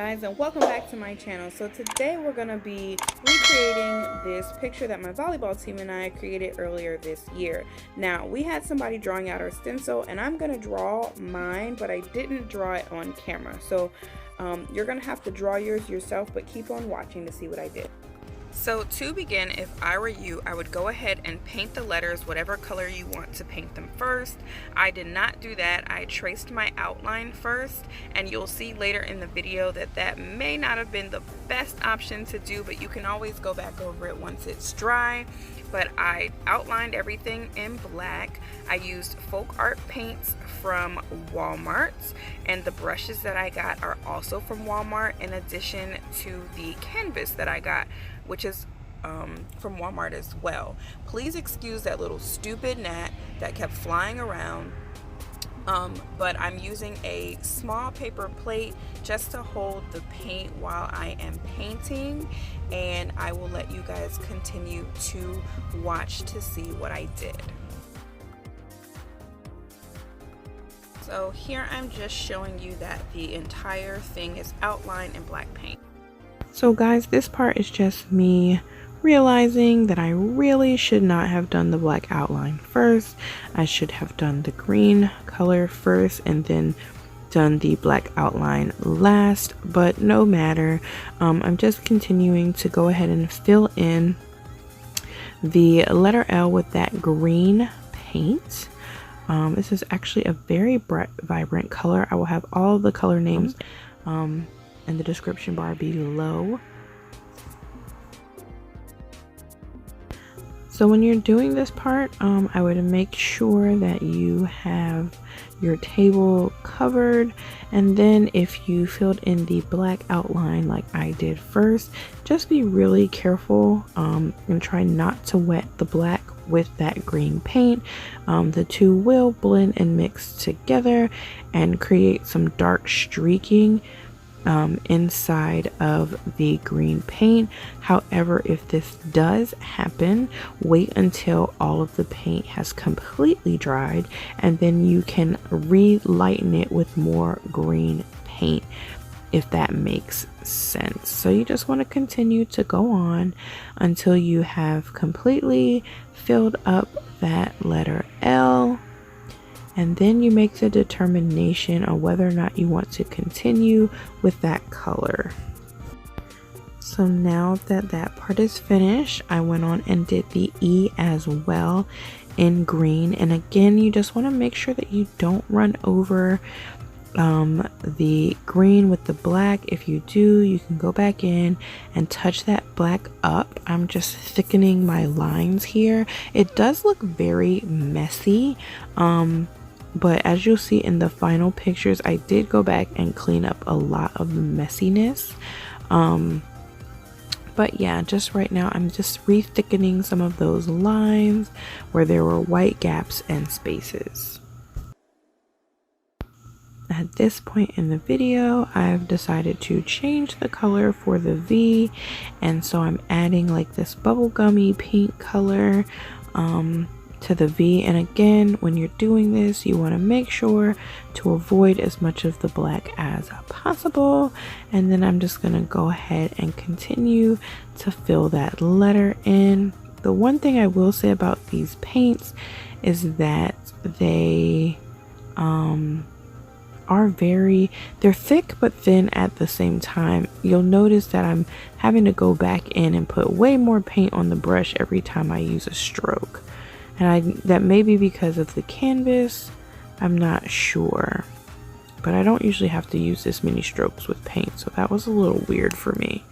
guys, and welcome back to my channel. So today we're going to be recreating this picture that my volleyball team and I created earlier this year. Now, we had somebody drawing out our stencil, and I'm going to draw mine, but I didn't draw it on camera. So you're going to have to draw yours yourself, but keep on watching to see what I did. So to begin, if I were you, I would go ahead and paint the letters whatever color you want to paint them first. I did not do that. I traced my outline first, and you'll see later in the video that that may not have been the best option to do, but you can always go back over it once it's dry. But I outlined everything in black. I used folk art paints from Walmart, and the brushes that I got are also from Walmart, in addition to the canvas that I got, which is from Walmart as well. Please excuse that little stupid gnat that kept flying around. But I'm using a small paper plate just to hold the paint while I am painting, and I will let you guys continue to watch to see what I did. So here I'm just showing you that the entire thing is outlined in black paint. So guys, this part is just me realizing that I really should not have done the black outline first. I should have done the green color first and then done the black outline last, but no matter. I'm just continuing to go ahead and fill in the letter L with that green paint. This is actually a very bright, vibrant color. I will have all the color names in the description bar below. So when you're doing this part, I would make sure that you have your table covered, and then if you filled in the black outline like I did first, just be really careful and try not to wet the black with that green paint. The two will blend and mix together and create some dark streaking inside of the green paint. However, if this does happen, wait until all of the paint has completely dried, and then you can relighten it with more green paint, if that makes sense. So you just want to continue to go on until you have completely filled up that letter L, and then you make the determination on whether or not you want to continue with that color. So now that that part is finished, I went on and did the E as well in green. And again, you just want to make sure that you don't run over the green with the black. If you do, you can go back in and touch that black up. I'm just thickening my lines here. It does look very messy, but as you'll see in the final pictures, I did go back and clean up a lot of the messiness. But yeah, just right now I'm just re-thickening some of those lines where there were white gaps and spaces. At this point in the video, I've decided to change the color for the V, and so I'm adding like this bubblegummy pink color to the V. And again, when you're doing this, you want to make sure to avoid as much of the black as possible. And then I'm just going to go ahead and continue to fill that letter in. The one thing I will say about these paints is that they they're thick but thin at the same time. You'll notice that I'm having to go back in and put way more paint on the brush every time I use a stroke, and that may be because of the canvas, I'm not sure, but I don't usually have to use this many strokes with paint, so that was a little weird for me.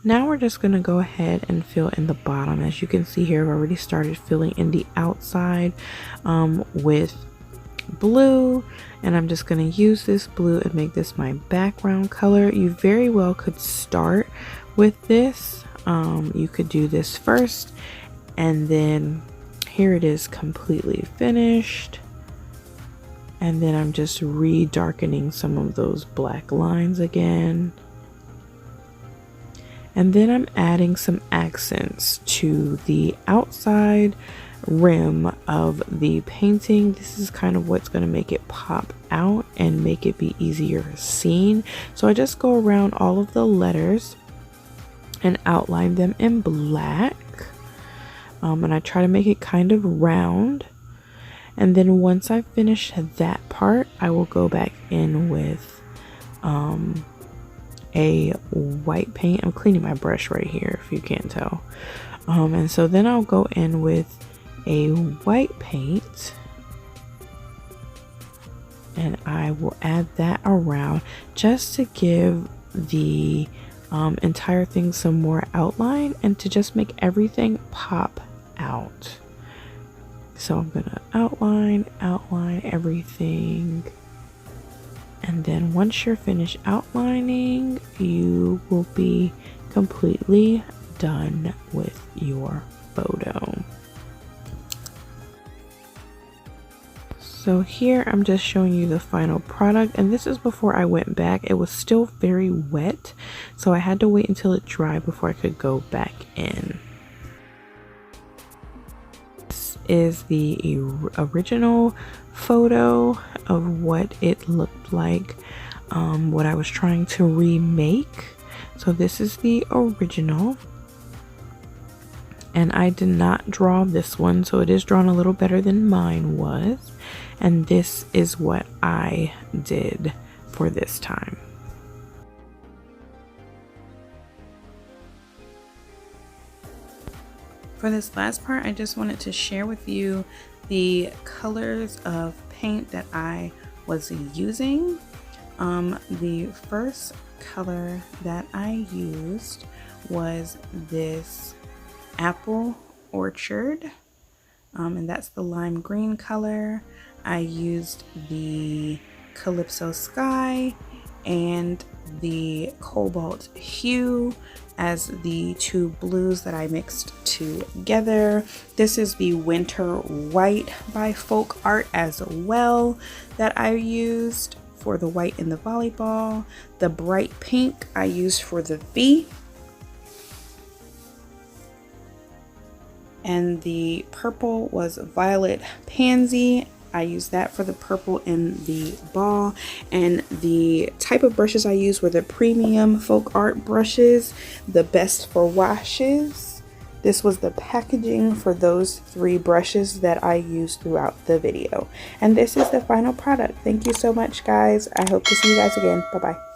Now we're just going to go ahead and fill in the bottom. As you can see here, I've already started filling in the outside with blue, and I'm just going to use this blue and make this my background color. You very well could start with this. You could do this first, and then here it is completely finished. And then I'm just re-darkening some of those black lines again. And then I'm adding some accents to the outside rim of the painting. This is kind of what's going to make it pop out and make it be easier seen. So I just go around all of the letters and outline them in black. And I try to make it kind of round. And then once I finish that part, I will go back in with a white paint. I'm cleaning my brush right here if you can't tell. And so then I'll go in with a white paint and I will add that around just to give the entire thing some more outline and to just make everything pop out. So I'm gonna outline everything, and then once you're finished outlining, you will be completely done with your photo. So here I'm just showing you the final product, and this is before I went back. It was still very wet, so I had to wait until it dried before I could go back in. This is the original photo of what it looked like, what I was trying to remake. So this is the original. And I did not draw this one, so it is drawn a little better than mine was. And this is what I did for this time. For this last part, I just wanted to share with you the colors of paint that I was using. The first color that I used was this Apple Orchard, and that's the lime green color. I used the Calypso Sky and the Cobolt Hue as the two blues that I mixed together. This is the Winter White by Folk Art as well that I used for the white in the volleyball. The bright pink I used for the V. And the purple was Violet Pansy. I used that for the purple in the ball. And the type of brushes I used were the premium folk art brushes, the best for washes. This was the packaging for those 3 brushes that I used throughout the video. And this is the final product. Thank you so much, guys. I hope to see you guys again. Bye-bye.